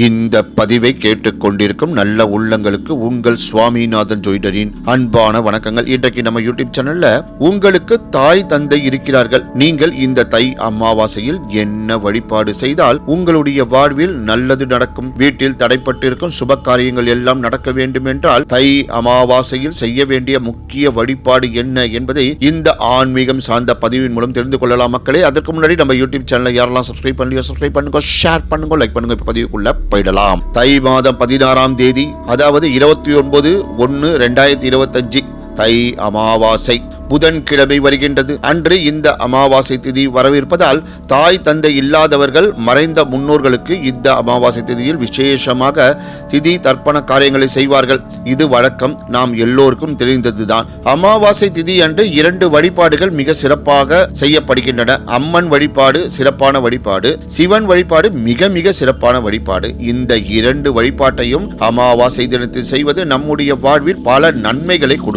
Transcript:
இந்த பதிவை கேட்டுக்கொண்டிருக்கும் நல்ல உள்ளங்களுக்கு உங்கள் சுவாமிநாதன் ஜோதிடரின் அன்பான வணக்கங்கள். இன்றைக்கு நம்ம யூடியூப் சேனல்ல உங்களுக்கு தாய் தந்தை இருக்கிறார்கள், நீங்கள் இந்த தை அமாவாசையில் என்ன வழிபாடு செய்தால் உங்களுடைய வாழ்வில் நல்லது நடக்கும், வீட்டில் தடைப்பட்டிருக்கும் சுப காரியங்கள் எல்லாம் நடக்க வேண்டும் என்றால் தை அமாவாசையில் செய்ய வேண்டிய முக்கிய வழிபாடு என்ன என்பதை இந்த ஆன்மீகம் சார்ந்த பதிவின் மூலம் தெரிந்து கொள்ளலாம் மக்களே. அதற்கு முன்னாடி நம்ம யூடியூப் சேனலை யாரெல்லாம் சப்ஸ்கிரைப் பண்ணலையோ சப்ஸ்கிரைப் பண்ணுங்க, ஷேர் பண்ணுங்க, லைக் பண்ணுங்க. இப்ப பதிவுக்குள்ள போயிடலாம். தை மாதம் 16ஆம் தேதி, அதாவது 29/1/2025 தை அமாவாசை புதன்கிழமை வருகின்றது. அன்று இந்த அமாவாசை திதி வரவிருப்பதால் தாய் தந்தை இல்லாதவர்கள் மறைந்த முன்னோர்களுக்கு இந்த அமாவாசை திதியில் விசேஷமாக திதி தர்ப்பண காரியங்களை செய்வார்கள். இது வழக்கம், நாம் எல்லோருக்கும் தெரிந்ததுதான். அமாவாசை திதி அன்று 2 வழிபாடுகள் மிக சிறப்பாக செய்யப்படுகின்றன. அம்மன் வழிபாடு சிறப்பான வழிபாடு, சிவன் வழிபாடு மிக மிக சிறப்பான வழிபாடு. இந்த 2 வழிபாட்டையும் அமாவாசை தினத்தில் செய்வது நம்முடைய வாழ்வில் பல நன்மைகளை கொடுக்கும்.